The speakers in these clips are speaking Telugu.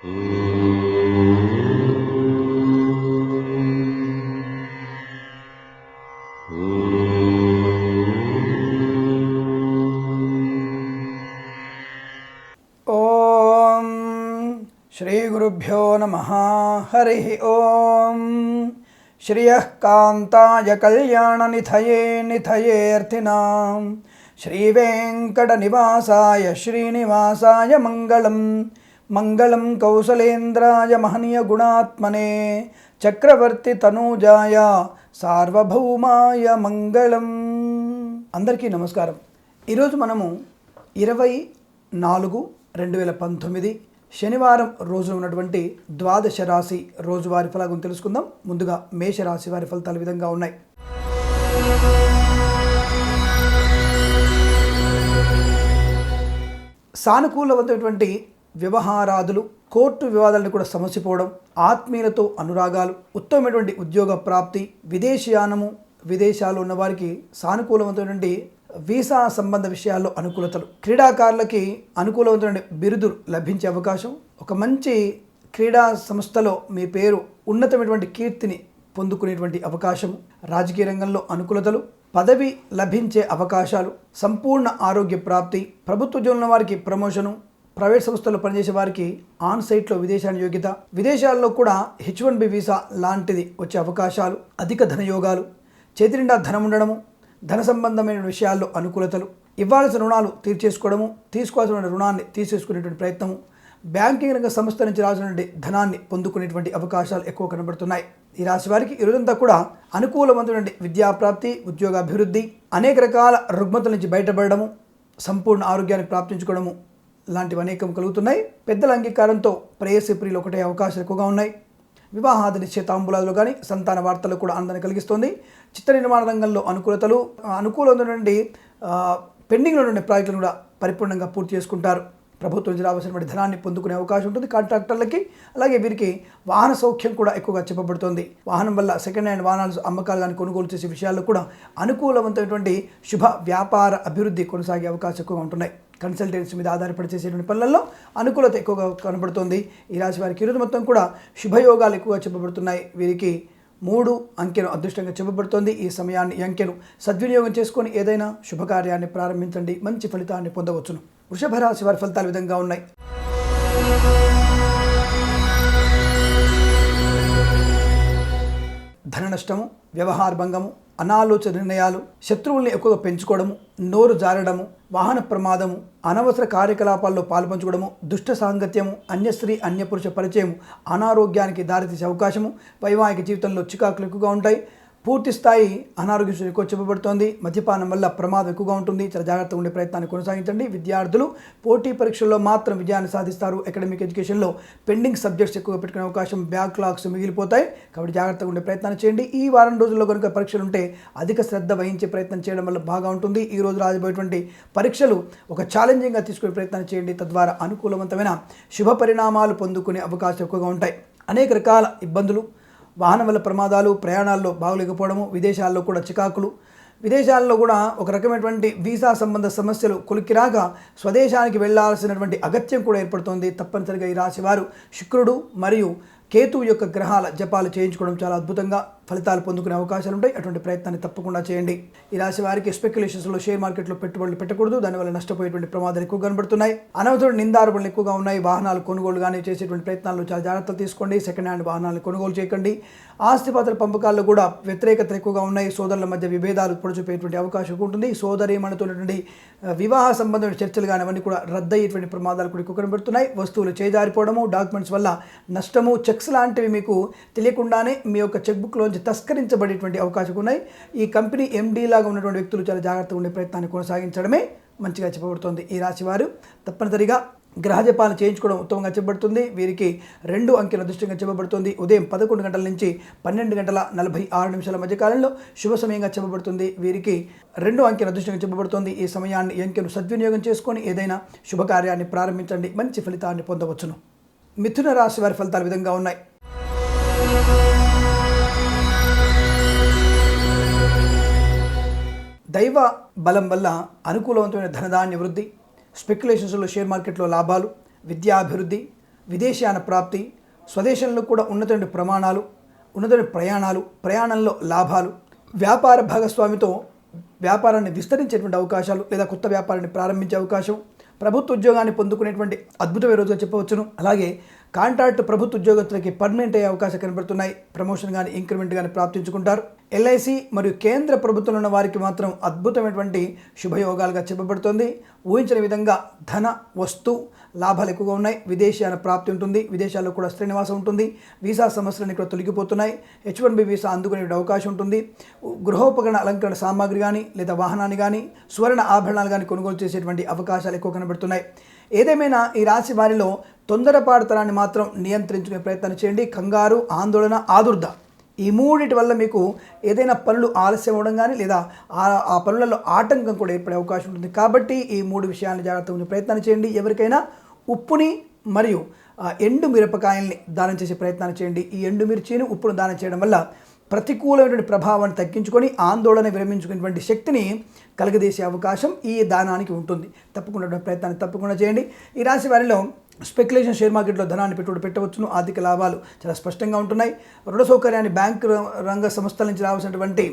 ఓం శ్రీ గురుభ్యో నమః. హరి ఓం. శ్రియః కాంతాయ కళ్యాణనిధయే నిధయేర్థినాం శ్రీవేంకటనివాసాయ శ్రీనివాసాయ మంగళం. మంగళం కౌసలేంద్రాయ మహనీయ గుణాత్మనే చక్రవర్తి తనూజాయ సార్వభౌమాయ మంగళం. అందరికీ నమస్కారం. ఈరోజు మనము 24/2019 శనివారం రోజు ఉన్నటువంటి ద్వాదశ రాశి రోజువారి ఫలాలను తెలుసుకుందాం. ముందుగా మేషరాశి వారి ఫలితాలు విధంగా ఉన్నాయి. సానుకూలవంతమైనటువంటి వ్యవహారాదులు, కోర్టు వివాదాలను కూడా సమసిపోవడం, ఆత్మీయులతో అనురాగాలు, ఉత్తమమైనటువంటి ఉద్యోగ ప్రాప్తి, విదేశీయానము, విదేశాల్లో ఉన్న వారికి సానుకూలవంతమైనటువంటి వీసా సంబంధ విషయాల్లో అనుకూలతలు, క్రీడాకారులకి అనుకూలవంతమైన బిరుదులు లభించే అవకాశం, ఒక మంచి క్రీడా సంస్థలో మీ పేరు ఉన్నతమైనటువంటి కీర్తిని పొందుకునేటువంటి అవకాశం, రాజకీయ రంగంలో అనుకూలతలు, పదవి లభించే అవకాశాలు, సంపూర్ణ ఆరోగ్య ప్రాప్తి, ప్రభుత్వ ఉద్యోగుల వారికి ప్రమోషను, ప్రైవేట్ సంస్థల్లో పనిచేసే వారికి ఆన్ సైట్లో విదేశాల యోగ్యత, విదేశాల్లో కూడా H1B వీసా లాంటిది వచ్చే అవకాశాలు, అధిక ధనయోగాలు, చేతి నిండా ధనం ఉండడము, ధన సంబంధమైన విషయాల్లో అనుకూలతలు, ఇవ్వాల్సిన రుణాలు తీర్చేసుకోవడము, తీసుకోవాల్సిన రుణాన్ని తీసేసుకునేటువంటి ప్రయత్నము, బ్యాంకింగ్ రంగ సంస్థ నుంచి రాసినటువంటి ధనాన్ని పొందుకునేటువంటి అవకాశాలు ఎక్కువ కనబడుతున్నాయి. ఈ రాశి వారికి ఈ రోజంతా కూడా అనుకూలవంతమైనటువంటి విద్యాప్రాప్తి, ఉద్యోగాభివృద్ధి, అనేక రకాల రుగ్మతల నుంచి బయటపడము, సంపూర్ణ ఆరోగ్యాన్ని ప్రాప్తించుకోవడము లాంటివి అనేకం కలుగుతున్నాయి. పెద్దల అంగీకారంతో ప్రేయసి ప్రియులు ఒకటే అవకాశాలు ఎక్కువగా ఉన్నాయి. వివాహాది నిశ్చయితాంబులాదులు కానీ సంతాన వార్తలు కూడా ఆనందాన్ని కలిగిస్తుంది. చిత్ర నిర్మాణ రంగంలో అనుకూలతలు, అనుకూలమైనటువంటి పెండింగ్లో ఉండే ప్రాజెక్టులను కూడా పరిపూర్ణంగా పూర్తి చేసుకుంటారు. ప్రభుత్వం నుంచి రావాల్సినటువంటి ధనాన్ని పొందుకునే అవకాశం ఉంటుంది కాంట్రాక్టర్లకి. అలాగే వీరికి వాహన సౌఖ్యం కూడా ఎక్కువగా చెప్పబడుతుంది. వాహనం వల్ల సెకండ్ హ్యాండ్ వాహనాలు అమ్మకాలు కానీ కొనుగోలు చేసే విషయాల్లో కూడా అనుకూలవంతమైనటువంటి శుభ వ్యాపార అభివృద్ధి కొనసాగే అవకాశం ఎక్కువగా ఉంటున్నాయి. కన్సల్టెన్సీ మీద ఆధారపడి చేసేటువంటి పనులలో అనుకూలత ఎక్కువగా కనబడుతుంది. ఈ రాశి వారికి ఈరోజు మొత్తం కూడా శుభయోగాలు ఎక్కువగా చెప్పబడుతున్నాయి. వీరికి 3 అంకెను అదృష్టంగా చెప్పబడుతోంది. ఈ సమయాన్ని, ఈ అంకెను సద్వినియోగం చేసుకొని ఏదైనా శుభకార్యాన్ని ప్రారంభించండి, మంచి ఫలితాన్ని పొందవచ్చును. వృషభ రాశి వారి ఫలితాలు విధంగా ఉన్నాయి. ధన నష్టము, వ్యవహార భంగము, అనాలోచిత నిర్ణయాలు, శత్రువుల్ని ఎక్కువగా పెంచుకోవడము, నోరు జారడము, వాహన ప్రమాదము, అనవసర కార్యకలాపాల్లో పాల్పంచుకోవడము, దుష్ట సాంగత్యము, అన్యస్త్రీ అన్యపురుష పరిచయము అనారోగ్యానికి దారితీసే అవకాశము, వైవాహిక జీవితంలో చికాకులు ఎక్కువగా ఉంటాయి. పూర్తి స్థాయి అనారోగ్యం ఎక్కువ చెప్పబడుతోంది. మద్యపానం వల్ల ప్రమాదం ఎక్కువగా ఉంటుంది. చాలా జాగ్రత్తగా ఉండే ప్రయత్నాన్ని కొనసాగించండి. విద్యార్థులు పోటీ పరీక్షల్లో మాత్రం విజయాన్ని సాధిస్తారు. అకాడమిక్ ఎడ్యుకేషన్లో పెండింగ్ సబ్జెక్ట్స్ ఎక్కువగా పెట్టుకునే అవకాశం, బ్యాక్లాగ్స్ మిగిలిపోతాయి. కాబట్టి జాగ్రత్తగా ఉండే ప్రయత్నాన్ని చేయండి. ఈ వారం రోజుల్లో కనుక పరీక్షలు ఉంటే అధిక శ్రద్ధ వహించే ప్రయత్నం చేయడం వల్ల బాగా ఉంటుంది. ఈ రోజు రాబోయేటువంటి పరీక్షలు ఒక ఛాలెంజింగ్గా తీసుకునే ప్రయత్నం చేయండి. తద్వారా అనుకూలవంతమైన శుభ పరిణామాలు పొందుకునే అవకాశం ఎక్కువగా ఉంటాయి. అనేక రకాల ఇబ్బందులు, వాహనం వల్ల ప్రమాదాలు, ప్రయాణాల్లో బాగలేకపోవడము, విదేశాల్లో కూడా చికాకులు, విదేశాల్లో కూడా ఒక రకమైనటువంటి వీసా సంబంధ సమస్యలు కొలిక్కిరాగా స్వదేశానికి వెళ్లాల్సినటువంటి అగత్యం కూడా ఏర్పడుతుంది. తప్పనిసరిగా ఈ రాశి వారు శుక్రుడు మరియు కేతువు యొక్క గ్రహాల జపాలు చేయించుకోవడం చాలా అద్భుతంగా ఫలితాలు పొందుకునే అవకాశాలు ఉంటాయి. అటువంటి ప్రయత్నాన్ని తప్పకుండా చేయండి. ఈ రాశి వారికి స్పెక్యులేషన్స్లో, షేర్ మార్కెట్లో పెట్టుబడులు పెట్టకూడదు. దానివల్ల నష్టపోయేటువంటి ప్రమాదాలు ఎక్కువ కనబడుతున్నాయి. అనవసర నిందారోపణలు ఎక్కువగా ఉన్నాయి. వాహనాలు కొనుగోలు కానీ చేసేటువంటి ప్రయత్నాల్లో చాలా జాగ్రత్తలు తీసుకోండి. సెకండ్ హ్యాండ్ వాహనాలను కొనుగోలు చేయకండి. ఆస్తిపాత్ర పంపకాల్లో కూడా వ్యతిరేకతలు ఎక్కువగా ఉన్నాయి. సోదరుల మధ్య విభేదాలు పొడిచిపోయేటువంటి అవకాశం ఉంటుంది. సోదరీమణుతున్నటువంటి వివాహ సంబంధమైన చర్చలు కానీ అవన్నీ కూడా రద్దయ్యేటువంటి ప్రమాదాలు కూడా ఎక్కువ కనబడుతున్నాయి. వస్తువులు చేజారిపోవడము, డాక్యుమెంట్స్ వల్ల నష్టము, చెక్స్ లాంటివి మీకు తెలియకుండానే మీ యొక్క చెక్ బుక్లోంచి తస్కరించబడేటువంటి అవకాశం ఉన్నాయి. ఈ కంపెనీ ఎండీ లాగా ఉన్నటువంటి వ్యక్తులు చాలా జాగ్రత్తగా ఉండే ప్రయత్నాన్ని కొనసాగించడమే మంచిగా చెప్పబడుతుంది. ఈ రాశి వారు తప్పనిసరిగా గ్రహజపాలను చేయించుకోవడం ఉత్తమంగా చెప్పబడుతుంది. వీరికి 2 అంకెల అదృష్టంగా చెప్పబడుతుంది. ఉదయం 11 గంటల నుంచి 12:46 మధ్య కాలంలో శుభ సమయంగా చెప్పబడుతుంది. వీరికి 2 అంకెల అదృష్టంగా చెప్పబడుతుంది. ఈ సమయాన్ని, ఈ అంకెను సద్వినియోగం చేసుకొని ఏదైనా శుభకార్యాన్ని ప్రారంభించండి, మంచి ఫలితాన్ని పొందవచ్చును. మిథున రాశి వారి ఫలితాలు విధంగా ఉన్నాయి. దైవ బలం వల్ల అనుకూలవంతమైన ధనధాన్య వృద్ధి, స్పెక్యులేషన్స్లో, షేర్ మార్కెట్లో లాభాలు, విద్యాభివృద్ధి, విదేశీయాన ప్రాప్తి, స్వదేశంలో కూడా ఉన్నతమైన ప్రమాణాలు, ఉన్నతమైన ప్రయాణంలో లాభాలు, వ్యాపార భాగస్వామితో వ్యాపారాన్ని విస్తరించేటువంటి అవకాశాలు లేదా కొత్త వ్యాపారాన్ని ప్రారంభించే అవకాశం, ప్రభుత్వ ఉద్యోగాన్ని పొందుకునేటువంటి అద్భుతమైన రోజుగా చెప్పవచ్చును. అలాగే కాంట్రాక్ట్ ప్రభుత్వ ఉద్యోగస్తులకి పర్మనెంట్ అయ్యే అవకాశాలు కనబడుతున్నాయి. ప్రమోషన్ కానీ ఇంక్రిమెంట్ కానీ ప్రాప్తించుకుంటారు. ఎల్ఐసి మరియు కేంద్ర ప్రభుత్వంలో ఉన్న వారికి మాత్రం అద్భుతమైనటువంటి శుభయోగాలుగా చెప్పబడుతుంది. ఊహించిన విధంగా ధన వస్తు లాభాలు ఎక్కువగా ఉన్నాయి. విదేశీయాన ప్రాప్తి ఉంటుంది. విదేశాల్లో కూడా స్థిర నివాసం ఉంటుంది. వీసా సమస్యలన్నీ కూడా తొలగిపోతున్నాయి. H1B వీసా అందుకునే అవకాశం ఉంటుంది. గృహోపకరణ అలంకరణ సామాగ్రి కానీ లేదా వాహనాన్ని కానీ సువర్ణ ఆభరణాలు కానీ కొనుగోలు చేసేటువంటి అవకాశాలు ఎక్కువ కనబడుతున్నాయి. ఏదేమైనా ఈ రాశి వారిలో తొందరపాటుతనాన్ని మాత్రం నియంత్రించుకునే ప్రయత్నం చేయండి. కంగారు, ఆందోళన, ఆదుర్ద ఈ మూడిటి వల్ల మీకు ఏదైనా పనులు ఆలస్యం అవ్వడం కానీ లేదా ఆ పనులలో ఆటంకం కూడా ఏర్పడే అవకాశం ఉంటుంది. కాబట్టి ఈ 3 విషయాలను జాగ్రత్తగా ఉండే ప్రయత్నం చేయండి. ఎవరికైనా ఉప్పుని మరియు ఎండు మిరపకాయల్ని దానం చేసే ప్రయత్నాన్ని చేయండి. ఈ ఎండు మిర్చిని ఉప్పును దానం చేయడం వల్ల ప్రతికూలమైనటువంటి ప్రభావాన్ని తగ్గించుకొని ఆందోళన విరమించుకునేటువంటి శక్తిని కలగజేసే అవకాశం ఈ దానానికి ఉంటుంది. తప్పకుండా ప్రయత్నాన్ని తప్పకుండా చేయండి. ఈ రాశి వారిలో స్పెక్యులేషన్ షేర్ మార్కెట్లో ధనాన్ని పెట్టుబడి పెట్టవచ్చును. ఆర్థిక లాభాలు చాలా స్పష్టంగా ఉంటున్నాయి. రుణ సౌకర్యాన్ని బ్యాంకు రంగ సంస్థల నుంచి రావాల్సినటువంటి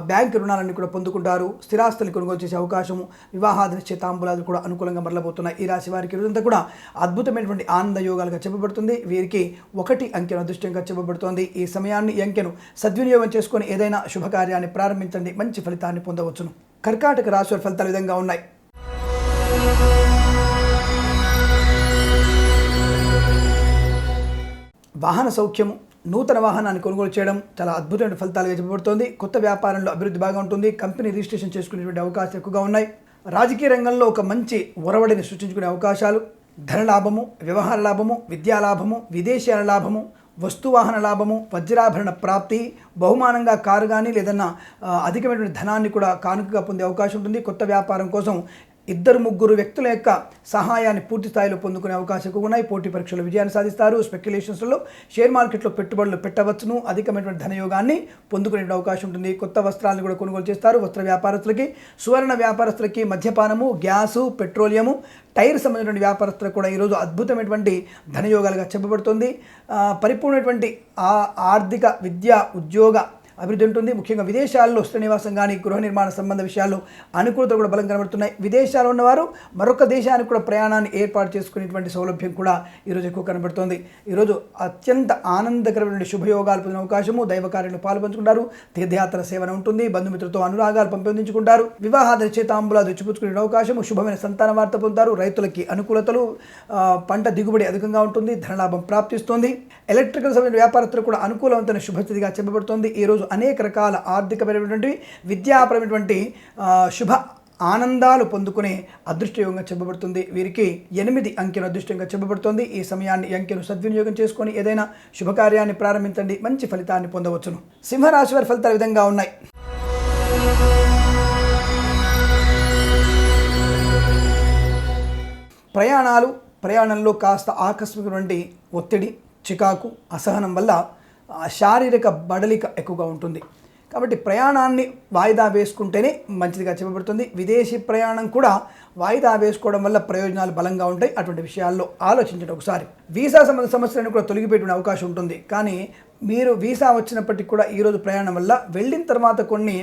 బ్యాంకు రుణాలన్నీ కూడా పొందుకుంటారు. స్థిరాస్తులు కొనుగోలు చేసే అవకాశము, వివాహాది నిశ్చితాంబులాలు కూడా అనుకూలంగా మరలబోతున్నాయి. ఈ రాశి వారికి రోజంతా కూడా అద్భుతమైనటువంటి ఆనంద యోగాలుగా చెప్పబడుతుంది. వీరికి 1 అంకెను అదృష్టంగా చెప్పబడుతోంది. ఈ సమయాన్ని ఈ అంకెను సద్వినియోగం చేసుకొని ఏదైనా శుభకార్యాన్ని ప్రారంభించండి. మంచి ఫలితాన్ని పొందవచ్చును. కర్కాటక రాశి వారి ఫలితాలు విధంగా ఉన్నాయి. వాహన సౌఖ్యము, నూతన వాహనాన్ని కొనుగోలు చేయడం చాలా అద్భుతమైన ఫలితాలుగా చెప్పబడుతోంది. కొత్త వ్యాపారంలో అభివృద్ధి బాగా ఉంటుంది. కంపెనీ రిజిస్ట్రేషన్ చేసుకునేటువంటి అవకాశాలు ఎక్కువగా ఉన్నాయి. రాజకీయ రంగంలో ఒక మంచి ఒరవడిని సృష్టించుకునే అవకాశాలు, ధనలాభము, వ్యవహార లాభము, విద్యా లాభము, విదేశీయాల లాభము, వస్తువాహన లాభము, వజ్రాభరణ ప్రాప్తి, బహుమానంగా కారు కానీ లేదన్నా అధికమైనటువంటి ధనాన్ని కూడా కానుకగా పొందే అవకాశం ఉంటుంది. కొత్త వ్యాపారం కోసం 2-3 వ్యక్తుల యొక్క సహాయాన్ని పూర్తి స్థాయిలో పొందుకునే అవకాశం ఎక్కువ ఉన్నాయి. పోటీ పరీక్షలు విజయాన్ని సాధిస్తారు. స్పెక్యులేషన్స్లో షేర్ మార్కెట్లో పెట్టుబడులు పెట్టవచ్చును. అధికమైనటువంటి ధనయోగాన్ని పొందుకునే అవకాశం ఉంటుంది. కొత్త వస్త్రాలను కూడా కొనుగోలు చేస్తారు. వస్త్ర వ్యాపారస్తులకి, సువర్ణ వ్యాపారస్తులకి, మద్యపానము, గ్యాసు, పెట్రోలియము, టైర్ సంబంధించిన వ్యాపారస్తులకు కూడా ఈరోజు అద్భుతమైనటువంటి ధనయోగాలుగా చెప్పబడుతుంది. పరిపూర్ణమైనటువంటి ఆర్థిక, విద్య, ఉద్యోగ అభివృద్ధి ఉంటుంది. ముఖ్యంగా విదేశాల్లో స్థిర నివాసం కానీ గృహ నిర్మాణ సంబంధ విషయాల్లో అనుకూలత కూడా బలం కనబడుతున్నాయి. విదేశాల్లో ఉన్నవారు మరొక దేశానికి కూడా ప్రయాణాన్ని ఏర్పాటు చేసుకునేటువంటి సౌలభ్యం కూడా ఈరోజు ఎక్కువ కనబడుతుంది. ఈరోజు అత్యంత ఆనందకరమైన శుభయోగాలు పొందిన అవకాశము, దైవ కార్యాలు పాల్పంచుకుంటారు. తీర్థయాత్ర సేవన ఉంటుంది. బంధుమిత్రులతో అనురాగాలు పెంపొందించుకుంటారు. వివాహాది నిశ్చితాంబులాలు ఇచ్చిపుచ్చుకునే అవకాశము, శుభమైన సంతాన వార్త పొందుతారు. రైతులకి అనుకూలతలు, పంట దిగుబడి అధికంగా ఉంటుంది. ధనలాభం ప్రాప్తిస్తుంది. ఎలక్ట్రికల్ సంబంధించిన వ్యాపారస్తులకు కూడా అనుకూలవంతమైన శుభస్థితిగా చెప్పబడుతుంది. ఈరోజు అనేక రకాల ఆర్థికపరమైనటువంటి, విద్యాపరమైనటువంటి శుభ ఆనందాలు పొందుకునే అదృష్టయోగంగా చెప్పబడుతుంది. వీరికి 8 అంకెను అదృష్టంగా చెప్పబడుతుంది. ఈ సమయాన్ని ఈ అంకెను సద్వినియోగం చేసుకొని ఏదైనా శుభకార్యాన్ని ప్రారంభించండి. మంచి ఫలితాన్ని పొందవచ్చును. సింహరాశి వారి ఫలితాలు విధంగా ఉన్నాయి. ప్రయాణంలో కాస్త ఆకస్మికమైనటువంటి ఒత్తిడి, చికాకు, అసహనం వల్ల శారీరక బడలిక ఎక్కువగా ఉంటుంది. కాబట్టి ప్రయాణాన్ని వాయిదా వేసుకుంటేనే మంచిదిగా చెప్పబడుతుంది. విదేశీ ప్రయాణం కూడా వాయిదా వేసుకోవడం వల్ల ప్రయోజనాలు బలంగా ఉంటాయి. అటువంటి విషయాల్లో ఆలోచించండి ఒకసారి. వీసా సంబంధ సమస్యలను కూడా తొలగిపెట్టే అవకాశం ఉంటుంది. కానీ మీరు వీసా వచ్చినప్పటికీ కూడా ఈరోజు ప్రయాణం వల్ల వెళ్ళిన తర్వాత కొన్ని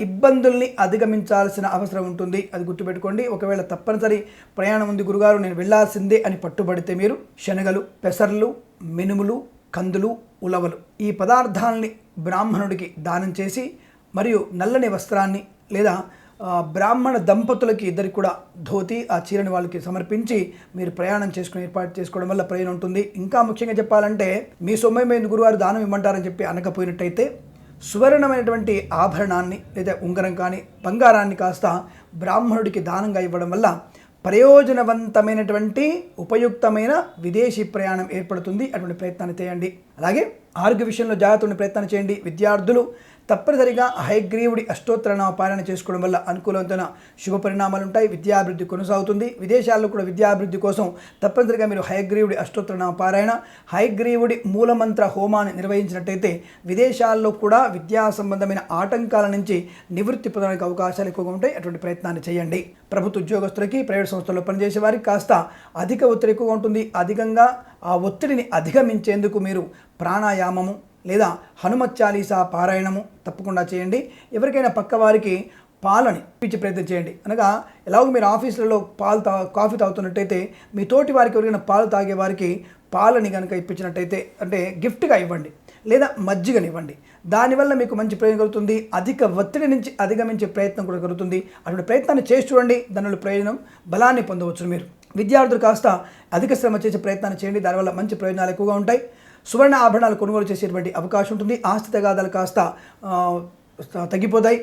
ఇబ్బందుల్ని అధిగమించాల్సిన అవసరం ఉంటుంది. అది గుర్తుపెట్టుకోండి. ఒకవేళ తప్పనిసరి ప్రయాణం ఉంది గురుగారు, నేను వెళ్లాల్సిందే అని పట్టుబడితే మీరు శనగలు, పెసర్లు, మినుములు, కందులు, ఉలవలు ఈ పదార్థాలని బ్రాహ్మణుడికి దానం చేసి మరియు నల్లని వస్త్రాన్ని లేదా బ్రాహ్మణ దంపతులకి ఇద్దరికి కూడా ధోతి, ఆ చీరని వాళ్ళకి సమర్పించి మీరు ప్రయాణం చేసుకుని ఏర్పాటు చేసుకోవడం వల్ల ప్రయోజనం ఉంటుంది. ఇంకా ముఖ్యంగా చెప్పాలంటే మీ సొమ్మమైంది గురువారు దానం ఇవ్వమంటారని చెప్పి అనకపోయినట్టయితే సువర్ణమైనటువంటి ఆభరణాన్ని లేదా ఉంగరం కానీ బంగారాన్ని కాస్త బ్రాహ్మణుడికి దానంగా ఇవ్వడం వల్ల ప్రయోజనవంతమైనటువంటి ఉపయుక్తమైన విదేశీ ప్రయాణం ఏర్పడుతుంది. అటువంటి ప్రయత్నాన్ని చేయండి. అలాగే ఆరోగ్య విషయంలో జాగ్రత్తగా ప్రయత్నం చేయండి. విద్యార్థులు తప్పనిసరిగా హయగ్రీవుడి అష్టోత్తరనామ పారాయణ చేసుకోవడం వల్ల అనుకూలమైన శుభ పరిణామాలు ఉంటాయి. విద్యాభివృద్ధి కొనసాగుతుంది. విదేశాల్లో కూడా విద్యాభివృద్ధి కోసం తప్పనిసరిగా మీరు హయగ్రీవుడి అష్టోత్తరనామ పారాయణ, హయగ్రీవుడి మూలమంత్ర హోమాన్ని నిర్వహించినట్టయితే విదేశాల్లో కూడా విద్యా సంబంధమైన ఆటంకాల నుంచి నివృత్తి పొందడానికి అవకాశాలు ఎక్కువగా ఉంటాయి. అటువంటి ప్రయత్నాన్ని చేయండి. ప్రభుత్వ ఉద్యోగస్తులకి, ప్రైవేట్ సంస్థల్లో పనిచేసే వారికి కాస్త అధిక ఒత్తిడి ఎక్కువగా ఉంటుంది. అధికంగా ఆ ఒత్తిడిని అధిగమించేందుకు మీరు ప్రాణాయామము లేదా హనుమత్ చాలీసా పారాయణము తప్పకుండా చేయండి. ఎవరికైనా పక్క వారికి పాలని ఇచ్చే ప్రయత్నం చేయండి. అనగా ఎలాగో మీరు ఆఫీసులలో కాఫీ తాగుతున్నట్టయితే మీ తోటి వారికి ఎవరికైనా పాలు తాగే వారికి పాలని కనుక ఇప్పించినట్టయితే అంటే గిఫ్ట్గా ఇవ్వండి లేదా మజ్జిగనివ్వండి. దానివల్ల మీకు మంచి ప్రయోజనం కలుగుతుంది. అధిక ఒత్తిడి నుంచి అధిగమించే ప్రయత్నం కూడా కలుగుతుంది. అటువంటి ప్రయత్నాన్ని చేసి చూడండి. దానివల్ల ప్రయోజనం బలాన్ని పొందవచ్చు. మీరు విద్యార్థులు కాస్త అధిక శ్రమ చేసే ప్రయత్నాన్ని చేయండి. దానివల్ల మంచి ప్రయోజనాలు ఎక్కువగా ఉంటాయి. సువర్ణ ఆభరణాలు కొనుగోలు చేసేటువంటి అవకాశం ఉంటుంది. ఆస్తి తగాదాలు కాస్త తగ్గిపోతాయి.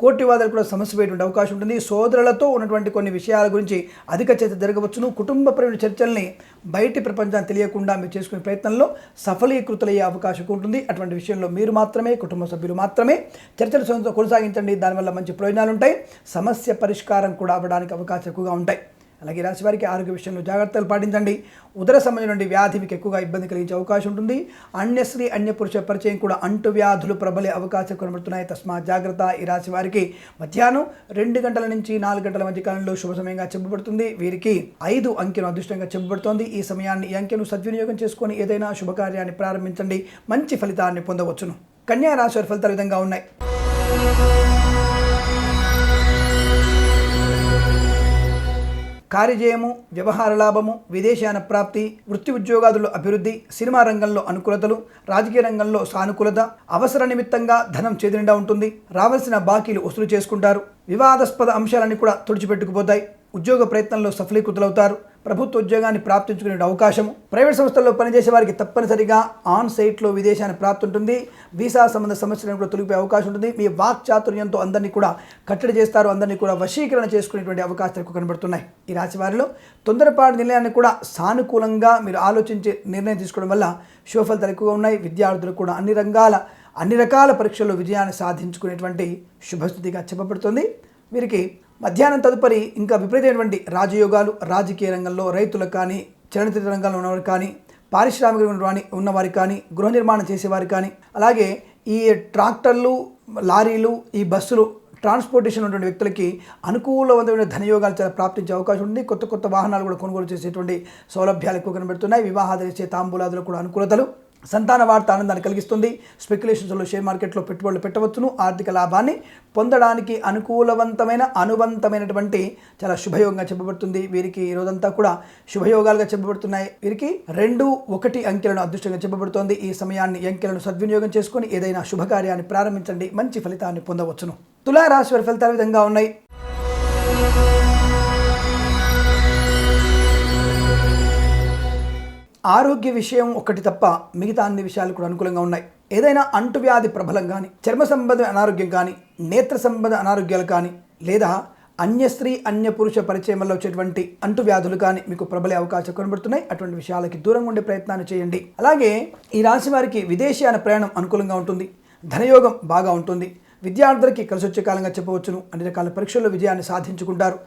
కోర్టు వివాదాలు కూడా సమస్య పోయేటువంటి అవకాశం ఉంటుంది. సోదరులతో ఉన్నటువంటి కొన్ని విషయాల గురించి అధిక చర్చ జరగవచ్చును. కుటుంబపరమైన చర్చల్ని బయటి ప్రపంచాన్ని తెలియకుండా మీరు చేసుకునే ప్రయత్నంలో సఫలీకృతులయ్యే అవకాశం ఉంటుంది. అటువంటి విషయంలో మీరు మాత్రమే, కుటుంబ సభ్యులు మాత్రమే చర్చలు కొనసాగించండి. దానివల్ల మంచి ప్రయోజనాలు ఉంటాయి. సమస్య పరిష్కారం కూడా అవ్వడానికి అవకాశం ఎక్కువగా ఉంటాయి. అలాగే రాశి వారికి ఆరోగ్య విషయంలో జాగ్రత్తలు పాటించండి. ఉదర సంబంధించిన వ్యాధి మీకు ఎక్కువగా ఇబ్బంది కలిగించే అవకాశం ఉంటుంది. అన్య స్త్రీ అన్య పురుష పరిచయం కూడా అంటు వ్యాధులు ప్రబలే అవకాశం కనబడుతున్నాయి. తస్మాత్ జాగ్రత్త. ఈ రాశి వారికి మధ్యాహ్నం 2 గంటల నుంచి 4 గంటల మధ్య కాలంలో శుభ సమయంగా చెప్పబడుతుంది. వీరికి 5 అంకెను అదృష్టంగా చెప్పబడుతోంది. ఈ సమయాన్ని, ఈ అంకెను సద్వినియోగం చేసుకొని ఏదైనా శుభకార్యాన్ని ప్రారంభించండి. మంచి ఫలితాన్ని పొందవచ్చును. కన్యా రాశి వారి ఫలితాలు విధంగా ఉన్నాయి. కార్యజయము, వ్యవహార లాభము, విదేశాన ప్రాప్తి, వృత్తి ఉద్యోగాదుల్లో అభివృద్ధి, సినిమా రంగంలో అనుకూలతలు, రాజకీయ రంగంలో సానుకూలత, అవసర నిమిత్తంగా ధనం చేతినిండా ఉంటుంది. రావాల్సిన బాకీలు వసూలు చేసుకుంటారు. వివాదాస్పద అంశాలన్నీ కూడా తుడిచిపెట్టుకుపోతాయి. ఉద్యోగ ప్రయత్నంలో సఫలీకృతులవుతారు. ప్రభుత్వ ఉద్యోగాన్ని ప్రాప్తించుకునే అవకాశము. ప్రైవేట్ సంస్థల్లో పనిచేసే వారికి తప్పనిసరిగా ఆన్ సైట్లో విదేశాన్ని ప్రాప్తి ఉంటుంది. వీసా సంబంధ సమస్యలను కూడా తొలగిపోయే అవకాశం ఉంటుంది. మీ వాక్ చాతుర్యంతో అందరినీ కూడా కట్టడి చేస్తారు. అందరినీ కూడా వశీకరణ చేసుకునేటువంటి అవకాశాలు ఎక్కువ కనబడుతున్నాయి. ఈ రాశి వారిలో తొందరపాటు నిర్ణయాన్ని కూడా సానుకూలంగా మీరు ఆలోచించి నిర్ణయం తీసుకోవడం వల్ల శుభ ఫలితాలు ఎక్కువగా ఉన్నాయి. విద్యార్థులు కూడా అన్ని రకాల పరీక్షల్లో విజయాన్ని సాధించుకునేటువంటి శుభస్థితిగా చెప్పబడుతుంది. వీరికి మధ్యాహ్నం తదుపరి ఇంకా విపరీతమైనటువంటి రాజయోగాలు, రాజకీయ రంగంలో రైతులకు కానీ, చలనచిత్ర రంగంలో ఉన్నవారు కానీ, పారిశ్రామిక ఉన్నవారికి కానీ, గృహ నిర్మాణం చేసేవారికి కానీ, అలాగే ఈ ట్రాక్టర్లు, లారీలు, ఈ బస్సులు ట్రాన్స్పోర్టేషన్ ఉన్నటువంటి వ్యక్తులకి అనుకూలవంతమైన ధనయోగాలు చాలా ప్రాప్తించే అవకాశం ఉంది. కొత్త వాహనాలు కూడా కొనుగోలు చేసేటువంటి సౌలభ్యాలు ఎక్కువ కనబడుతున్నాయి. వివాహాలు ఇచ్చే తాంబూలాదులు కూడా అనుకూలతలు. సంతాన వార్త ఆనందాన్ని కలిగిస్తుంది. స్పెక్యులేషన్స్లో షేర్ మార్కెట్లో పెట్టుబడులు పెట్టవచ్చును. ఆర్థిక లాభాన్ని పొందడానికి అనువంతమైనటువంటి చాలా శుభయోగంగా చెప్పబడుతుంది. వీరికి ఈ రోజంతా కూడా శుభయోగాలుగా చెప్పబడుతున్నాయి. వీరికి 2, 1 అంకెలను అదృష్టంగా చెప్పబడుతోంది. ఈ సమయాన్ని, అంకెలను సద్వినియోగం చేసుకొని ఏదైనా శుభకార్యాన్ని ప్రారంభించండి. మంచి ఫలితాన్ని పొందవచ్చును. తులారాశి వారి ఫలితాలు విధంగా ఉన్నాయి. ఆరోగ్య విషయం ఒకటి తప్ప మిగతా అన్ని విషయాలు కూడా అనుకూలంగా ఉన్నాయి. ఏదైనా అంటువ్యాధి ప్రబలం కానీ, చర్మ సంబంధ అనారోగ్యం కానీ, నేత్ర సంబంధ అనారోగ్యాలు కానీ, లేదా అన్య స్త్రీ అన్య పురుష పరిచయం వల్ల వచ్చేటువంటి అంటువ్యాధులు కానీ మీకు ప్రబలే అవకాశం కనబడుతున్నాయి. అటువంటి విషయాలకి దూరంగా ఉండే ప్రయత్నాన్ని చేయండి. అలాగే ఈ రాశి వారికి విదేశీయాన ప్రయాణం అనుకూలంగా ఉంటుంది. ధనయోగం బాగా ఉంటుంది. విద్యార్థులకి కలిసి వచ్చే కాలంగా చెప్పవచ్చును. అన్ని రకాల పరీక్షల్లో విజయాన్ని సాధించుకుంటారు.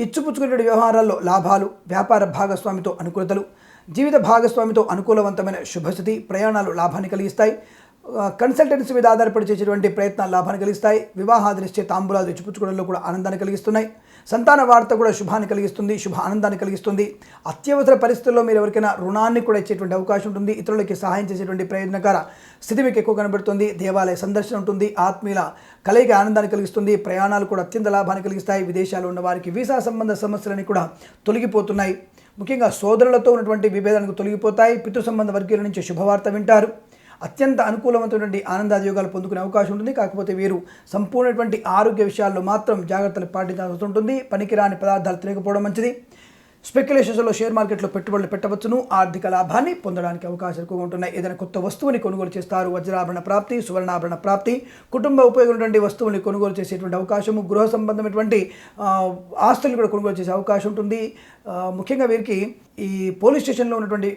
ఇచ్చుపుచ్చుకునే వ్యవహారాల్లో లాభాలు, వ్యాపార భాగస్వామితో అనుకూలతలు, జీవిత భాగస్వామితో అనుకూలవంతమైన శుభస్థితి, ప్రయాణాలు లాభాన్ని కలిగిస్తాయి. కన్సల్టెన్సీ మీద ఆధారపడి చేసేటువంటి ప్రయత్నాలు లాభాన్ని కలిగిస్తాయి. వివాహాలు నిశ్చయ తాంబూలాలు ఇచ్చిపుచ్చుకోవడంలో కూడా ఆనందాన్ని కలిగిస్తున్నాయి. సంతాన వార్త కూడా శుభాన్ని కలిగిస్తుంది, శుభ ఆనందాన్ని కలిగిస్తుంది. అత్యవసర పరిస్థితుల్లో మీరు ఎవరికైనా రుణాన్ని కూడా ఇచ్చేటువంటి అవకాశం ఉంటుంది. ఇతరులకి సహాయం చేసేటువంటి ప్రయోజనకర స్థితి మీకు ఎక్కువ కనబడుతుంది. దేవాలయ సందర్శన ఉంటుంది. ఆత్మీయుల కలయిక ఆనందాన్ని కలిగిస్తుంది. ప్రయాణాలు కూడా అత్యంత లాభాన్ని కలిగిస్తాయి. విదేశాల్లో ఉన్న వారికి వీసా సంబంధ సమస్యలని కూడా తొలగిపోతున్నాయి. ముఖ్యంగా సోదరులతో ఉన్నటువంటి విభేదాలకు తొలగిపోతాయి. పితృ సంబంధ వర్గీయుల నుంచి శుభవార్త వింటారు. అత్యంత అనుకూలమైనటువంటి ఆనందాయోగాలు పొందుకునే అవకాశం ఉంటుంది. కాకపోతే వీరు సంపూర్ణటువంటి ఆరోగ్య విషయాల్లో మాత్రం జాగ్రత్తలు పాటించాల్సి ఉంటుంది. పనికిరాని పదార్థాలు తినకపోవడం మంచిది. స్పెక్యులేషన్స్లో షేర్ మార్కెట్లో పెట్టుబడులు పెట్టవచ్చును. ఆర్థిక లాభాన్ని పొందడానికి అవకాశాలు ఎక్కువగా ఉంటున్నాయి. ఏదైనా కొత్త వస్తువుని కొనుగోలు చేస్తారు. వజ్రాభరణ ప్రాప్తి, సువర్ణాభరణ ప్రాప్తి, కుటుంబ ఉపయోగమైనటువంటి వస్తువుని కొనుగోలు చేసేటువంటి అవకాశము, గృహ సంబంధమైనటువంటి ఆస్తులను కూడా కొనుగోలు చేసే అవకాశం ఉంటుంది. ముఖ్యంగా వీరికి ఈ పోలీస్ స్టేషన్లో ఉన్నటువంటి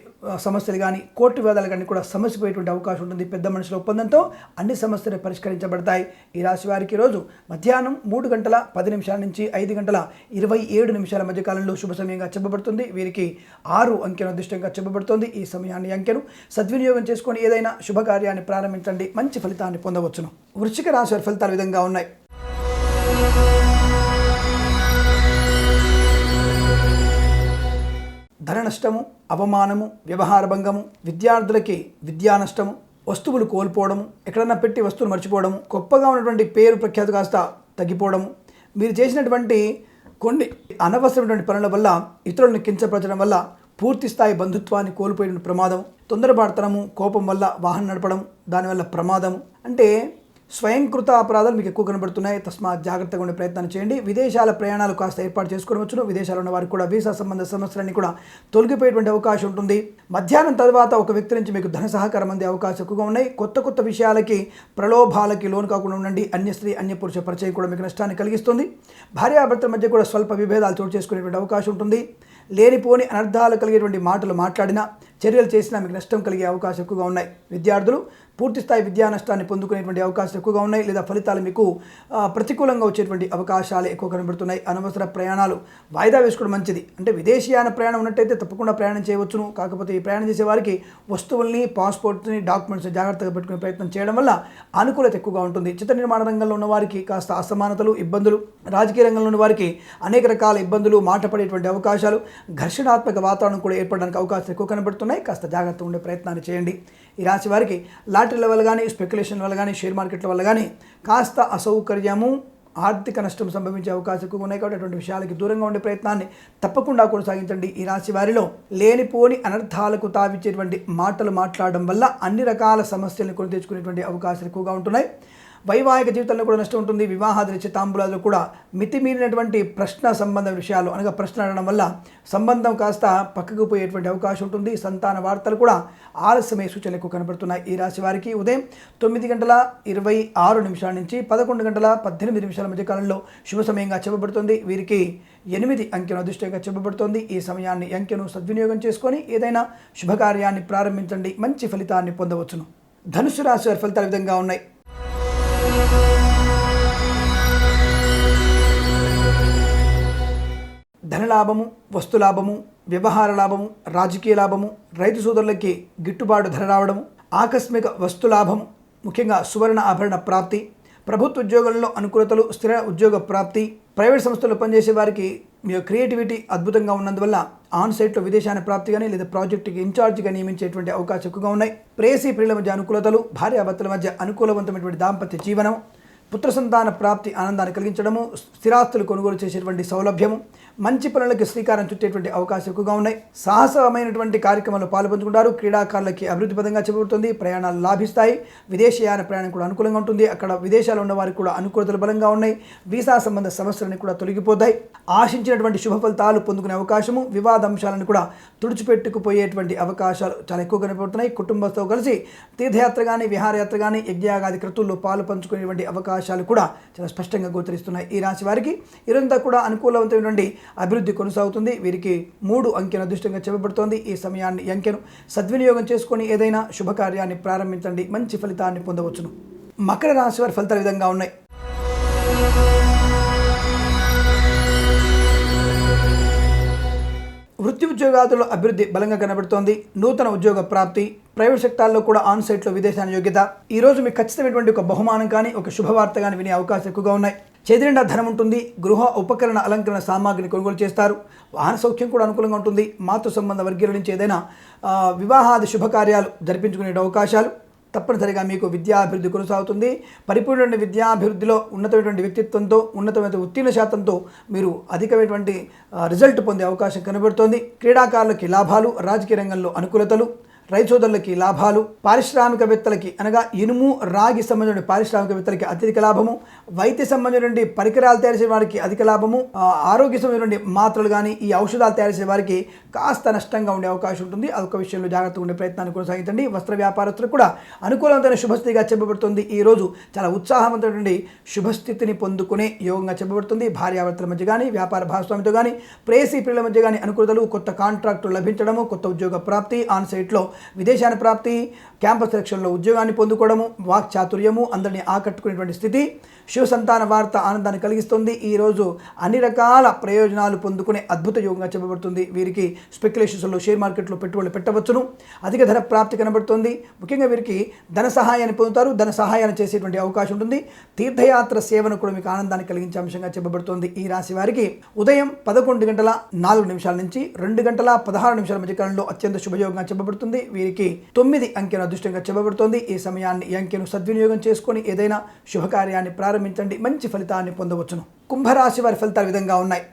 సమస్యలు కానీ కోర్టు వివాదాలు కానీ కూడా సమస్యపోయేటువంటి అవకాశం ఉంటుంది. పెద్ద మనుషుల ఒప్పందంతో అన్ని సమస్యలు పరిష్కరించబడతాయి. ఈ రాశి వారికి రోజు మధ్యాహ్నం 3:10 నుంచి 5:27 మధ్య కాలంలో శుభ సమయంగా చెప్పబడుతుంది. వీరికి 6 అంకెను అదృష్టంగా చెప్పబడుతుంది. ఈ సమయాన్ని అంకెను సద్వినియోగం చేసుకొని ఏదైనా శుభకార్యాన్ని ప్రారంభించండి, మంచి ఫలితాన్ని పొందవచ్చును. వృశ్చిక రాశి వారి ఫలితాలు విధంగా ఉన్నాయి. ధన నష్టము, అవమానము, వ్యవహార భంగము, విద్యార్థులకి విద్యా నష్టము, వస్తువులు కోల్పోవడము, ఎక్కడన్నా పెట్టి వస్తువులు మర్చిపోవడము, గొప్పగా ఉన్నటువంటి పేరు ప్రఖ్యాతి కాస్త తగ్గిపోవడము, మీరు చేసినటువంటి కొన్ని అనవసరమైనటువంటి పనుల వల్ల ఇతరులను కించపరచడం వల్ల పూర్తి స్థాయి బంధుత్వాన్ని కోల్పోయిన ప్రమాదం, తొందరపాటుతనము, కోపం వల్ల వాహనం నడపడం, దానివల్ల ప్రమాదం, అంటే స్వయంకృత అపరాధాలు మీకు ఎక్కువ కనబడుతున్నాయి. తస్మాత్ జాగ్రత్తగా ఉండే ప్రయత్నం చేయండి. విదేశాల ప్రయాణాలు కాస్త ఏర్పాటు చేసుకోవచ్చును. విదేశాల్లో ఉన్న వారికి కూడా వీసా సంబంధ సమస్యలన్నీ కూడా తొలగిపోయేటువంటి అవకాశం ఉంటుంది. మధ్యాహ్నం తర్వాత ఒక వ్యక్తి నుంచి మీకు ధన సహకారం అందే అవకాశం ఎక్కువగా ఉన్నాయి. కొత్త విషయాలకి, ప్రలోభాలకి లోను కాకుండా ఉండండి. అన్య స్త్రీ అన్య పురుష పరిచయం కూడా మీకు నష్టాన్ని కలిగిస్తుంది. భార్యాభర్తల మధ్య కూడా స్వల్ప విభేదాలు చోటు చేసుకునేటువంటి అవకాశం ఉంటుంది. లేనిపోని అనర్థాలు కలిగేటువంటి మాటలు మాట్లాడినా, చర్యలు చేసినా మీకు నష్టం కలిగే అవకాశం ఎక్కువగా ఉన్నాయి. విద్యార్థులు పూర్తిస్థాయి విద్యా నష్టాన్ని పొందుకునేటువంటి అవకాశాలు ఎక్కువగా ఉన్నాయి. లేదా ఫలితాలు మీకు ప్రతికూలంగా వచ్చేటువంటి అవకాశాలు ఎక్కువ కనబడుతున్నాయి. అనవసర ప్రయాణాలు వాయిదా వేసుకోవడం మంచిది. అంటే విదేశీయాన ప్రయాణం ఉన్నట్టయితే తప్పకుండా ప్రయాణం చేయవచ్చును. కాకపోతే ఈ ప్రయాణం చేసే వారికి వస్తువుల్ని, పాస్పోర్ట్ని, డాక్యుమెంట్స్ జాగ్రత్తగా పెట్టుకునే ప్రయత్నం చేయడం వల్ల అనుకూలత ఎక్కువగా ఉంటుంది. చిత్ర నిర్మాణ రంగంలో ఉన్న వారికి కాస్త అసమానతలు, ఇబ్బందులు, రాజకీయ రంగంలో ఉన్న వారికి అనేక రకాల ఇబ్బందులు, మాట పడేటువంటి అవకాశాలు, ఘర్షణాత్మక వాతావరణం కూడా ఏర్పడడానికి అవకాశాలు ఎక్కువ కనబడుతున్నాయి. కాస్త జాగ్రత్తగా ఉండే ప్రయత్నాన్ని చేయండి. ఈ రాశి వారికి లాటరీల వల్ల కానీ, స్పెక్యులేషన్ వల్ల కానీ, షేర్ మార్కెట్ల వల్ల కానీ కాస్త అసౌకర్యము, ఆర్థిక నష్టం సంభవించే అవకాశం ఎక్కువగా ఉన్నాయి. కాబట్టి అటువంటి విషయాలకి దూరంగా ఉండే ప్రయత్నాన్ని తప్పకుండా కొనసాగించండి. ఈ రాశి వారిలో లేనిపోని అనర్థాలకు తావిచ్చేటువంటి మాటలు మాట్లాడడం వల్ల అన్ని రకాల సమస్యలను కొని తెచ్చుకునేటువంటి అవకాశాలు ఎక్కువగా ఉంటున్నాయి. వైవాహిక జీవితంలో కూడా నష్టం ఉంటుంది. వివాహాది నిశ్చితాంబులాల్లో కూడా మితిమీరినటువంటి ప్రశ్న సంబంధ విషయాలు, అనగా ప్రశ్న అడగడం వల్ల సంబంధం కాస్త పక్కకు పోయేటువంటి అవకాశం ఉంటుంది. సంతాన వార్తలు కూడా ఆలస్యమయ్యే సూచనలు ఎక్కువ కనబడుతున్నాయి. ఈ రాశి వారికి ఉదయం 9:26 నుంచి 11:18 మధ్య కాలంలో శుభ సమయంగా చెప్పబడుతుంది. వీరికి 8 అంకెను అదృష్టంగా చెప్పబడుతుంది. ఈ సమయాన్ని అంకెను సద్వినియోగం చేసుకొని ఏదైనా శుభకార్యాన్ని ప్రారంభించండి, మంచి ఫలితాన్ని పొందవచ్చును. ధనుసు రాశి వారి ఫలితాలు విధంగా ఉన్నాయి. ధనలాభము, వస్తులాభము, వ్యవహార లాభము, రాజకీయ లాభము, రైతు సోదరులకి గిట్టుబాటు ధర రావడము, ఆకస్మిక వస్తులాభము, ముఖ్యంగా సువర్ణ ఆభరణ ప్రాప్తి, ప్రభుత్వ ఉద్యోగంలో అనుకూలతలు, స్థిర ఉద్యోగ ప్రాప్తి, ప్రైవేట్ సంస్థల్లో పనిచేసే వారికి మీ క్రియేటివిటీ అద్భుతంగా ఉన్నందువల్ల ఆన్ సైట్లో విదేశాన ప్రాప్తి కానీ లేదా ప్రాజెక్టుకి ఇన్ఛార్జిగా నియమించేటువంటి అవకాశం ఎక్కువగా ఉన్నాయి. ప్రేయసీ ప్రియుల మధ్య అనుకూలతలు, భార్యాభర్తల మధ్య అనుకూలవంతమైనటువంటి దాంపత్య జీవనం, పుత్ర సంతాన ప్రాప్తి ఆనందాన్ని కలిగించడము, స్థిరాస్తులు కొనుగోలు చేసేటువంటి సౌలభ్యము, మంచి పనులకి శ్రీకారం చుట్టేటువంటి అవకాశం ఎక్కువగా ఉన్నాయి. సాహసమైనటువంటి కార్యక్రమాల్లో పాల్పంచుకుంటారు. క్రీడాకారులకి అభివృద్ధి పదంగా చెప్పబడుతుంది. ప్రయాణాలు లాభిస్తాయి. విదేశీయాన ప్రయాణం కూడా అనుకూలంగా ఉంటుంది. అక్కడ విదేశాల్లో ఉన్న వారికి కూడా అనుకూలతలు బలంగా ఉన్నాయి. వీసా సంబంధ సమస్యలన్నీ కూడా తొలగిపోతాయి. ఆశించినటువంటి శుభ ఫలితాలు పొందుకునే అవకాశము, వివాదాంశాలను కూడా తుడిచిపెట్టుకుపోయేటువంటి అవకాశాలు చాలా ఎక్కువ కనబడుతున్నాయి. కుటుంబంతో కలిసి తీర్థయాత్ర కానీ, విహారయాత్ర కానీ, యజ్ఞయాగాది క్రతువుల్లో పాలు పంచుకునేటువంటి అవకాశాలు కూడా చాలా స్పష్టంగా గోచరిస్తున్నాయి. ఈ రాశి వారికి ఇదంతా కూడా అనుకూలవంతమైనటువంటి అభివృద్ధి కొనసాగుతుంది. వీరికి 3 అంకెను అదృష్టంగా చెప్పబడుతోంది. ఈ సమయాన్ని అంకెను సద్వినియోగం చేసుకొని ఏదైనా శుభకార్యాన్ని ప్రారంభించండి, మంచి ఫలితాన్ని పొందవచ్చును. మకర రాశి వారి ఫలితాలు విధంగా ఉన్నాయి. వృత్తి ఉద్యోగాదుల్లో అభివృద్ధి బలంగా కనబడుతోంది. నూతన ఉద్యోగ ప్రాప్తి, ప్రైవేట్ సెక్టార్లో కూడా ఆన్ సైట్లో విదేశాన యోగ్యత. ఈరోజు మీకు ఖచ్చితమైనటువంటి ఒక బహుమానం కానీ, ఒక శుభవార్త కానీ వినే అవకాశం ఎక్కువగా ఉన్నాయి. చేతినిండా ధనం ఉంటుంది. గృహ ఉపకరణ అలంకరణ సామాగ్రిని కొనుగోలు చేస్తారు. వాహన సౌఖ్యం కూడా అనుకూలంగా ఉంటుంది. మాతృ సంబంధ వర్గీయుల నుంచి ఏదైనా వివాహాది శుభకార్యాలు జరిపించుకునే అవకాశాలు. తప్పనిసరిగా మీకు విద్యాభివృద్ధి కొనసాగుతుంది. పరిపూర్ణ విద్యాభివృద్ధిలో ఉన్నతమైనటువంటి వ్యక్తిత్వంతో, ఉన్నతమైన ఉత్తీర్ణ శాతంతో మీరు అధికమైనటువంటి రిజల్ట్ పొందే అవకాశం కనబడుతోంది. క్రీడాకారులకి లాభాలు, రాజకీయ రంగంలో అనుకూలతలు, రైతు సోదరులకి లాభాలు, పారిశ్రామికవేత్తలకి అనగా ఇనుము రాగి సంబంధించిన పారిశ్రామికవేత్తలకి అత్యధిక లాభము, వైద్య సంబంధించిన పరికరాలు తయారు చేసే వారికి అధిక లాభము, ఆరోగ్య సంబంధించిన మాత్రలు కానీ ఈ ఔషధాలు తయారు చేసే వారికి కాస్త నష్టంగా ఉండే అవకాశం ఉంటుంది. అదొక విషయంలో జాగ్రత్తగా ఉండే ప్రయత్నాన్ని కొనసాగించండి. వస్త్ర వ్యాపారస్తులకు కూడా అనుకూలమైన శుభస్థితిగా చెప్పబడుతుంది. ఈ రోజు చాలా ఉత్సాహవంతమైనటువంటి శుభస్థితిని పొందుకునే యోగంగా చెప్పబడుతుంది. భార్యాభర్తల మధ్య కానీ, వ్యాపార భాగస్వామితో కానీ, ప్రేసి పిల్లల మధ్య కానీ అనుకూలతలు, కొత్త కాంట్రాక్టులు లభించడము, కొత్త ఉద్యోగ ప్రాప్తి, ఆన్ సైట్లో విదేశాన ప్రాప్తి, క్యాంపస్ సెలక్షన్లో ఉద్యోగాన్ని పొందుకోవడము, వాక్ చాతుర్యము, అందరినీ ఆకట్టుకునేటువంటి స్థితి, శివ సంతాన వార్త ఆనందాన్ని కలిగిస్తుంది. ఈరోజు అన్ని రకాల ప్రయోజనాలు పొందుకునే అద్భుత యోగంగా చెప్పబడుతుంది. వీరికి స్పెక్యులేషన్స్లో షేర్ మార్కెట్లో పెట్టుబడులు పెట్టవచ్చును. అధిక ధన ప్రాప్తి కనబడుతుంది. ముఖ్యంగా వీరికి ధన సహాయాన్ని పొందుతారు. ధన సహాయాన్ని చేసేటువంటి అవకాశం ఉంటుంది. తీర్థయాత్ర సేవను కూడా మీకు ఆనందాన్ని కలిగించే అంశంగా చెప్పబడుతుంది. ఈ రాశి వారికి ఉదయం 11:04 నుంచి 2:16 మధ్య కాలంలో అత్యంత శుభయోగంగా చెప్పబడుతుంది. వీరికి 9 అంకెను అదృష్టంగా చెప్పబడుతోంది. ఈ సమయాన్ని ఈ అంకెను సద్వినియోగం చేసుకొని ఏదైనా శుభకార్యాన్ని ప్రారంభించండి. మంచి ఫలితాన్ని పొందవచ్చును. కుంభరాశి వారి ఫలితాలు విధంగా ఉన్నాయి.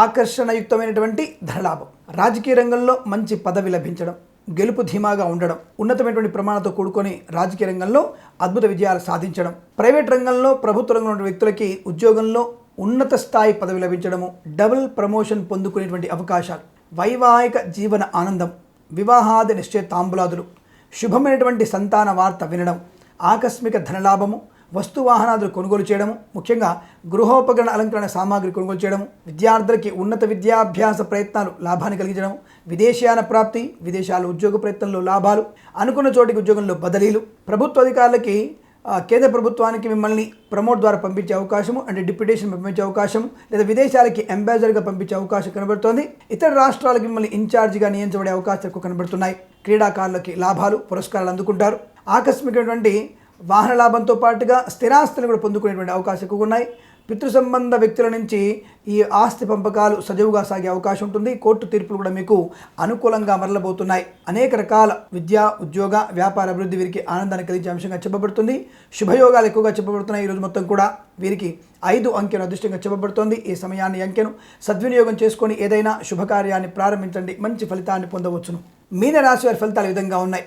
ఆకర్షణయుక్తమైనటువంటి ధనలాభం, రాజకీయ రంగంలో మంచి పదవి లభించడం, గెలుపు ధీమాగా ఉండడం, ఉన్నతమైనటువంటి ప్రమాణంతో కూడుకొని రాజకీయ రంగంలో అద్భుత విజయాలు సాధించడం, ప్రైవేట్ రంగంలో ప్రభుత్వ రంగంలో ఉన్న వ్యక్తులకి ఉద్యోగంలో ఉన్నత స్థాయి పదవి లభించడము, డబుల్ ప్రమోషన్ పొందుకునేటువంటి అవకాశాలు, వైవాహిక జీవన ఆనందం, వివాహాది నిశ్చయ తాంబూలాదులు, శుభమైనటువంటి సంతాన వార్త వినడం, ఆకస్మిక ధనలాభము, వస్తు వాహనాదులు కొనుగోలు చేయడము, ముఖ్యంగా గృహోపకరణ అలంకరణ సామాగ్రి కొనుగోలు చేయడము, విద్యార్థులకి ఉన్నత విద్యాభ్యాస ప్రయత్నాలు లాభాన్ని కలిగించడం, విదేశీయాన ప్రాప్తి, విదేశాల ఉద్యోగ ప్రయత్నంలో లాభాలు, అనుకున్న చోటికి ఉద్యోగంలో బదిలీలు, ప్రభుత్వ అధికారులకి కేంద్ర ప్రభుత్వానికి మిమ్మల్ని ప్రమోట్ ద్వారా పంపించే అవకాశము, అంటే డిప్యూటేషన్ పంపించే అవకాశం, లేదా విదేశాలకి అంబాసిడర్గా పంపించే అవకాశం కనబడుతోంది. ఇతర రాష్ట్రాలకు మిమ్మల్ని ఇన్ఛార్జిగా నియమించబడే అవకాశాలు ఎక్కువ కనబడుతున్నాయి. క్రీడాకారులకి లాభాలు, పురస్కారాలు అందుకుంటారు. ఆకస్మికమైనటువంటి వాహన లాభంతో పాటుగా స్థిరాస్తులను కూడా పొందుకునేటువంటి అవకాశం ఎక్కువగా ఉన్నాయి. పితృ సంబంధ వ్యక్తుల నుంచి ఈ ఆస్తి పంపకాలు సజావుగా సాగే అవకాశం ఉంటుంది. కోర్టు తీర్పులు కూడా మీకు అనుకూలంగా మరలబోతున్నాయి. అనేక రకాల విద్యా, ఉద్యోగ, వ్యాపార అభివృద్ధి వీరికి ఆనందాన్ని కలిగించే అంశంగా చెప్పబడుతుంది. శుభయోగాలు ఎక్కువగా చెప్పబడుతున్నాయి. ఈరోజు మొత్తం కూడా వీరికి 5 అంకెను అదృష్టంగా చెప్పబడుతోంది. ఈ సమయాన్ని అంకెను సద్వినియోగం చేసుకొని ఏదైనా శుభకార్యాన్ని ప్రారంభించండి. మంచి ఫలితాన్ని పొందవచ్చును. మీన రాశి వారి ఫలితాలు ఈ విధంగా ఉన్నాయి.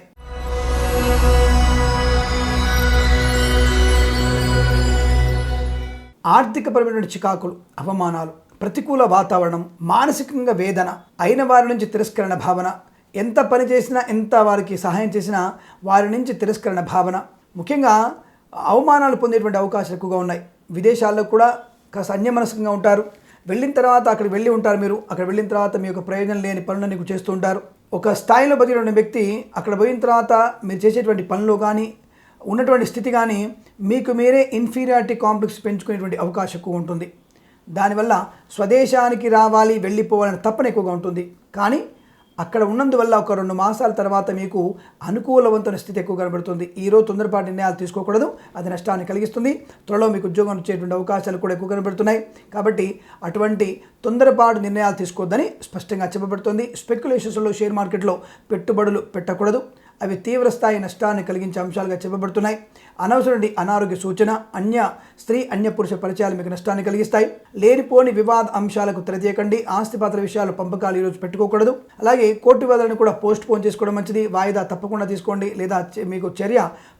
ఆర్థికపరమైన చికాకులు, అవమానాలు, ప్రతికూల వాతావరణం, మానసికంగా వేదన, అయిన వారి నుంచి తిరస్కరణ భావన, ఎంత పని చేసినా, ఎంత వారికి సహాయం చేసినా వారి నుంచి తిరస్కరణ భావన, ముఖ్యంగా అవమానాలు పొందేటువంటి అవకాశాలు ఎక్కువగా ఉన్నాయి. విదేశాల్లో కూడా కాస్త అన్యమనస్కంగా ఉంటారు. వెళ్ళిన తర్వాత అక్కడికి వెళ్ళి ఉంటారు. మీరు అక్కడ వెళ్ళిన తర్వాత మీ యొక్క ప్రయోజనం లేని పనులను మీకు చేస్తూ ఉంటారు. ఒక స్థాయిలో బతికిన వ్యక్తి అక్కడ పోయిన తర్వాత మీరు చేసేటువంటి పనులు కానీ, ఉన్నటువంటి స్థితి కానీ మీకు మీరే ఇన్ఫీరియారిటీ కాంప్లెక్స్ పెంచుకునేటువంటి అవకాశం ఎక్కువ ఉంటుంది. దానివల్ల స్వదేశానికి రావాలి, వెళ్ళిపోవాలని తప్పన ఎక్కువగా ఉంటుంది. కానీ అక్కడ ఉన్నందువల్ల ఒక 2 మాసాల తర్వాత మీకు అనుకూలవంతమైన స్థితి ఎక్కువ కనబడుతుంది. ఈరోజు తొందరపాటు నిర్ణయాలు తీసుకోకూడదు, అది నష్టాన్ని కలిగిస్తుంది. త్వరలో మీకు ఉద్యోగం వచ్చేటువంటి అవకాశాలు కూడా ఎక్కువ కనబడుతున్నాయి. కాబట్టి అటువంటి తొందరపాటు నిర్ణయాలు తీసుకోవద్దని స్పష్టంగా చెప్పబడుతుంది. స్పెక్యులేషన్స్లో షేర్ మార్కెట్లో పెట్టుబడులు పెట్టకూడదు. అవి తీవ్రస్థాయి నష్టాన్ని కలిగించే అంశాలుగా చెప్పబడుతున్నాయి. అనవసరమైన అనారోగ్య సూచన, స్త్రీ అన్య పురుష పరిచయాలు మీకు నష్టాన్ని కలిగిస్తాయి. లేనిపోని వివాద అంశాలకు తెరతీయకండి. ఆస్తిపాత్ర విషయాలు పంపకాలు ఈరోజు పెట్టుకోకూడదు. అలాగే కోర్టు వివాదాలను కూడా పోస్ట్ పోన్ చేసుకోవడం మంచిది. వాయిదా తప్పకుండా తీసుకోండి, లేదా మీకు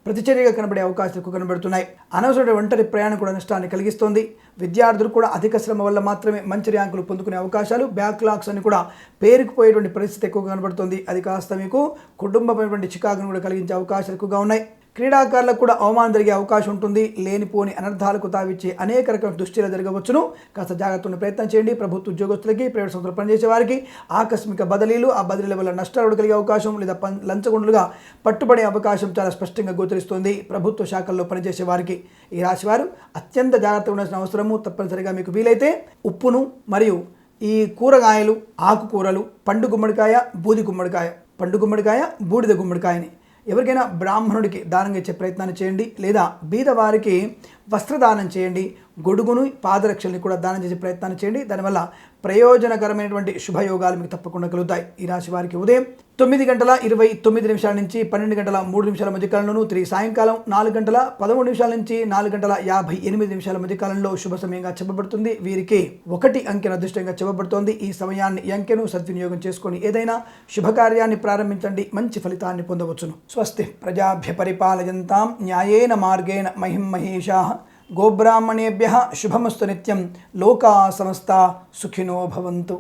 ప్రతిచర్యగా కనబడే అవకాశాలు ఎక్కువ కనబడుతున్నాయి. అనవసరమైన ఒంటరి ప్రయాణం కూడా నష్టాన్ని కలిగిస్తోంది. విద్యార్థులు కూడా అధిక శ్రమ వల్ల మాత్రమే మంచి ర్యాంకులు పొందుకునే అవకాశాలు, బ్యాక్లాగ్స్ అని కూడా పేరుకుపోయేటువంటి పరిస్థితి ఎక్కువగా కనబడుతుంది. అది కాస్త మీకు కుటుంబమైనటువంటి చికాకును కూడా కలిగించే అవకాశాలు ఎక్కువగా ఉన్నాయి. క్రీడాకారులకు కూడా అవమానం జరిగే అవకాశం ఉంటుంది. లేనిపోని అనర్థాలకు తావిచ్చే అనేక రకమైన దుశ్చర్యలు జరగవచ్చును. కాస్త జాగ్రత్తగా ప్రయత్నం చేయండి. ప్రభుత్వ ఉద్యోగస్తులకి, ప్రైవేట్ సంస్థలు పనిచేసే వారికి ఆకస్మిక బదిలీలు, ఆ బదిలీల వల్ల నష్టాలు కలిగే అవకాశం, లేదా లంచగొండలుగా పట్టుబడే అవకాశం చాలా స్పష్టంగా గోచరిస్తుంది. ప్రభుత్వ శాఖల్లో పనిచేసే వారికి ఈ రాశివారు అత్యంత జాగ్రత్తగా ఉండాల్సిన అవసరము. తప్పనిసరిగా మీకు వీలైతే ఉప్పును మరియు ఈ కూరగాయలు, ఆకుకూరలు, పండు గుమ్మడికాయ, బూది గుమ్మడికాయ, పండు గుమ్మడికాయ, బూడిద గుమ్మడికాయని ఎవరికైనా బ్రాహ్మణుడికి దానంగా ఇచ్చే ప్రయత్నాన్ని చేయండి. లేదా బీదవారికి వస్త్రదానం చేయండి. గొడుగును పాదరక్షల్ని కూడా దానం చేసే ప్రయత్నాన్ని చేయండి. దానివల్ల ప్రయోజనకరమైనటువంటి శుభయోగాలు మీకు తప్పకుండా కలుగుతాయి. ఈ రాశి వారికి ఉదయం 9:29 నుంచి 12:03 మధ్యకాలంలోనూ, తిరిగి సాయంకాలం 4:13 నుంచి 4:58 మధ్యకాలంలో శుభ సమయంగా చెప్పబడుతుంది. వీరికి 1 అంకెను అదృష్టంగా చెప్పబడుతోంది. ఈ సమయాన్ని ఈ అంకెను సద్వినియోగం చేసుకొని ఏదైనా శుభకార్యాన్ని ప్రారంభించండి, మంచి ఫలితాన్ని పొందవచ్చును. స్వస్తి ప్రజాభ్య పరిపాలయంతాం న్యాయేన మార్గేణ మహిం మహేషాః గోబ్రాహ్మణేభ్యః శుభమస్తు నిత్యం. లోకా సమస్తా సుఖినో భవంతు.